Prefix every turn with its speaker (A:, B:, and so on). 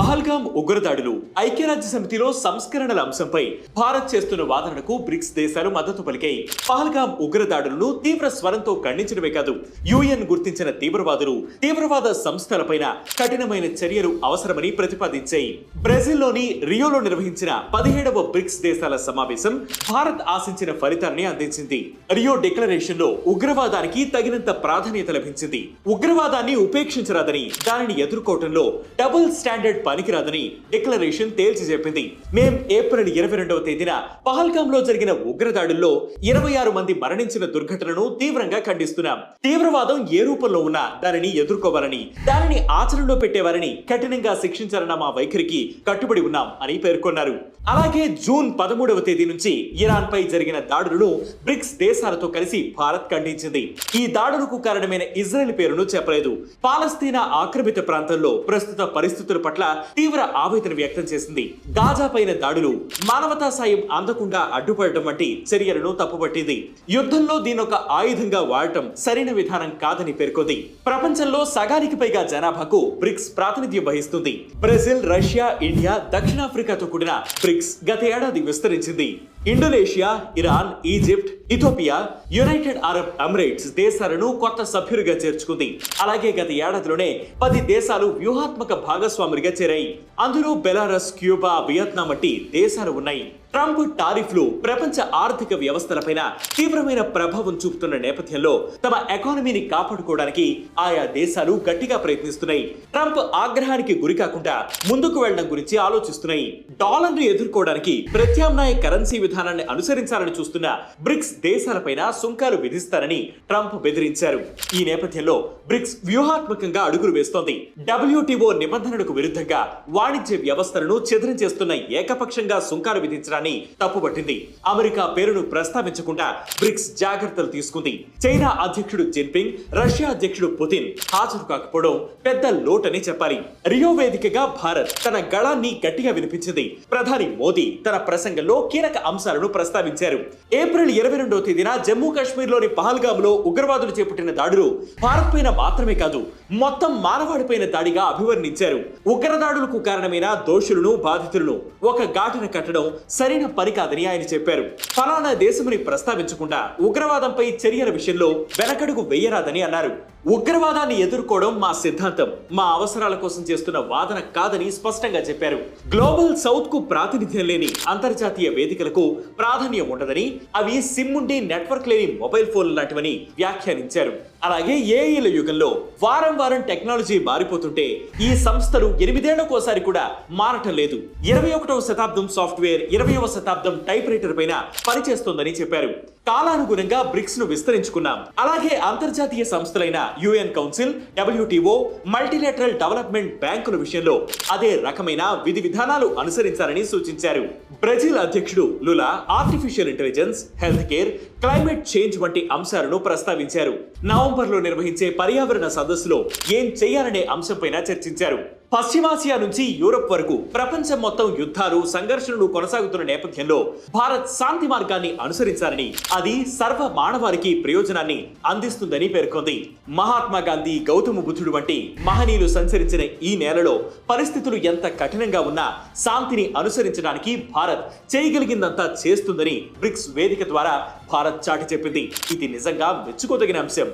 A: పహల్గామ్ ఉగ్రదాడులు ఐక్యరాజ్య సమితిలో సంస్కరణల అంశంపై భారత్ చేస్తున్న వాదనకు బ్రిక్స్ దేశాలు మద్దతు పలికాయి. పహల్గామ్ ఉగ్రదాడులను తీవ్ర స్వరంతో ఖండించడమే కాదు, యుఎన్ గుర్తించిన తీవ్రవాద సంస్థలపైన కఠినమైన చర్యలు అవసరమని ప్రతిపాదించాయి. బ్రెజిల్లోని రియోలో నిర్వహించిన 17వ బ్రిక్స్ దేశాల సమావేశం భారత్ ఆశించిన ఫలితాన్ని అందించింది. రియో డిక్లరేషన్ లో ఉగ్రవాదానికి తగినంత ప్రాధాన్యత లభించింది. ఉగ్రవాదాన్ని ఉపేక్షించరాదని, దానిని ఎదుర్కోవటంలో డబుల్ స్టాండర్డ్ పనికిరాదని డిక్లరేషన్ తేల్చి చెప్పింది. మేం ఏప్రిల్ 22వ తేదీన పహల్గామ్ లో జరిగిన ఉగ్రదాడుల్లో 26 మంది మరణించిన దుర్ఘటనను తీవ్రంగా ఖండిస్తున్నాం. తీవ్రవాదం ఏ రూపంలో ఉన్నా దానిని ఎదుర్కోవాలని, దానిని ఆచరణలో పెట్టేవారిని కఠినంగా శిక్షించాలన్న మా వైఖరికి కట్టుబడి ఉన్నాం అని పేర్కొన్నారు. అలాగే జూన్ 13వ తేదీ నుంచి ఇరాన్ పై జరిగిన దాడులను బ్రిక్స్ దేశాలతో కలిసి భారత్ ఖండించింది. ఈ దాడులకు కారణమైన ఇజ్రాయెల్ పేరును చెప్పలేదు. పాలస్తీనా ఆక్రమిత ప్రాంతంలో ప్రస్తుత పరిస్థితుల పట్ల తీవ్ర ఆవేదన వ్యక్తం చేసింది. గాజా పైన దాడులు, మానవతా సాయం అందకుండా అడ్డుపడటం వంటి చర్యలను తప్పుపట్టింది. యుద్ధంలో దీనొక ఆయుధంగా వాడటం సరైన విధానం కాదని పేర్కొంది. ప్రపంచంలో సగానికి పైగా జనాభాకు బ్రిక్స్ ప్రాతినిధ్యం వహిస్తుంది. బ్రెజిల్, రష్యా, ఇండియా, దక్షిణాఫ్రికాతో కూడిన బ్రిక్స్ గత ఏడాది విస్తరించింది. Indonesia, Iran, Egypt, Ethiopia, United Arab Emirates దేశాలను కొత్త సభ్యులుగా చేర్చుకుంది. అలాగే గత ఏడాదిలోనే 10 దేశాలు వ్యూహాత్మక భాగస్వాములుగా చేరాయి. అందులో బెలారస్, క్యూబా, వియత్నాం వంటి దేశాలు ఉన్నాయి. ట్రంప్ టారిఫ్లు ప్రపంచ ఆర్థిక వ్యవస్థలపైన తీవ్రమైన ప్రభావం చూపుతున్న నేపథ్యంలో తమ ఎకానమీని కాపాడుకోవడానికి ఆయా దేశాలు గట్టిగా ప్రయత్నిస్తున్నాయి. ట్రంప్ ఆగ్రహానికి గురి కాకుండా ముందుకు వెళ్లడం గురించి ఆలోచిస్తున్నాయి. డాలర్ను ఎదుర్కోవడానికి ప్రత్యామ్నాయ కరెన్సీ విధానాన్ని అనుసరించాలని చూస్తున్న బ్రిక్స్ దేశాలపైన సుంకాలు విధిస్తారని ట్రంప్ బెదిరించారు. ఈ నేపథ్యంలో బ్రిక్స్ వ్యూహాత్మకంగా అడుగులు వేస్తోంది. WTO నిబంధనలకు విరుద్ధంగా వాణిజ్య వ్యవస్థలను ఛిద్రం చేస్తున్న ఏకపక్షంగా సుంకాలు విధించడానికి తప్పుపట్టింది. అమెరికా పేరును ప్రస్తావించకుండా బ్రిక్స్ జాగ్రత్తలు తీసుకుంది. చైనా అధ్యక్షుడు జిన్పింగ్, రష్యా అధ్యక్షుడు పుతిన్ హాజరు కాకపోవడం పెద్ద లోటని చెప్పాలి. రియో వేదికగా భారత్ తన గళాన్ని గట్టిగా వినిపించింది. ప్రధాని మోదీ తన ప్రసంగంలో కీలక అంశాలను ప్రస్తావించారు. ఏప్రిల్ 22వ తేదీన జమ్మూ కాశ్మీర్ లోని పహల్గామ్ లో ఉగ్రవాదులు చేపట్టిన దాడులు భారత్ పైన మాత్రమే కాదు, మొత్తం మానవాడిపైన దాడిగా అభివర్ణించారు. ఉగ్రదాడులకు కారణమైన దోషులను, బాధితులను ఒక ఘాటున కట్టడం సరైన పని కాదని ఆయన చెప్పారు. ఫలానా దేశముని ప్రస్తావించకుండా ఉగ్రవాదంపై చర్యల విషయంలో వెనకడుగు వేయరాదని అన్నారు. ఉగ్రవాదాన్ని ఎదుర్కోవడం మా సిద్ధాంతం, మా అవసరాల కోసం చేస్తున్న వాదన కాదని స్పష్టంగా చెప్పారు. గ్లోబల్ సౌత్ కు ప్రాతినిధ్యం లేని అంతర్జాతీయ వేదికలకు ప్రాధాన్యం ఉండదని, అవి సిమ్ ఉండి నెట్వర్క్ లేని మొబైల్ ఫోన్లు లాంటివని వ్యాఖ్యానించారు. అలాగే ఏఐల యుగంలో వారం టెక్నాలజీ మారిపోతుంటే ఈ సంస్థలు 8 ఏళ్లకోసారి కూడా మారటం లేదు. 21వ శతాబ్దం సాఫ్ట్వేర్ 20వ శతాబ్దం టైప్ రైటర్ పైన పనిచేస్తోందని చెప్పారు. కాలానుగుణంగా బ్రిక్స్ ను విస్తరించుకున్నాం. అలాగే అంతర్జాతీయ సంస్థలైన UN council, WTO, multilateral development బ్యాంకుల విషయంలో అదే రకమైన విధి విధానాలు అనుసరించాలని సూచించారు. బ్రెజిల్ అధ్యక్షుడు Lula artificial intelligence, health care, climate change వంటి అంశాలను ప్రస్తావించారు. నవంబర్లో నిర్వహించే పర్యావరణ సదస్సులో ఏం చేయాలనే అంశంపైన చర్చించారు. పశ్చిమాసియా నుంచి యూరప్ వరకు ప్రపంచం మొత్తం యుద్ధాలు, సంఘర్షణలు కొనసాగుతున్న నేపథ్యంలో భారత్ శాంతి మార్గాన్ని అనుసరించాలని, అది సర్వ మానవాళికి ప్రయోజనాన్ని అందిస్తుందని పేర్కొంది. మహాత్మా గాంధీ, గౌతమ బుద్ధుడు వంటి మహనీయులు సంచరించిన ఈ నేలలో పరిస్థితులు ఎంత కఠినంగా ఉన్నా శాంతిని అనుసరించడానికి భారత్ చేయగలిగిందంతా చేస్తుందని బ్రిక్స్ వేదిక ద్వారా భారత్ చాటి చెప్పింది. ఇది నిజంగా మెచ్చుకోదగిన అంశం.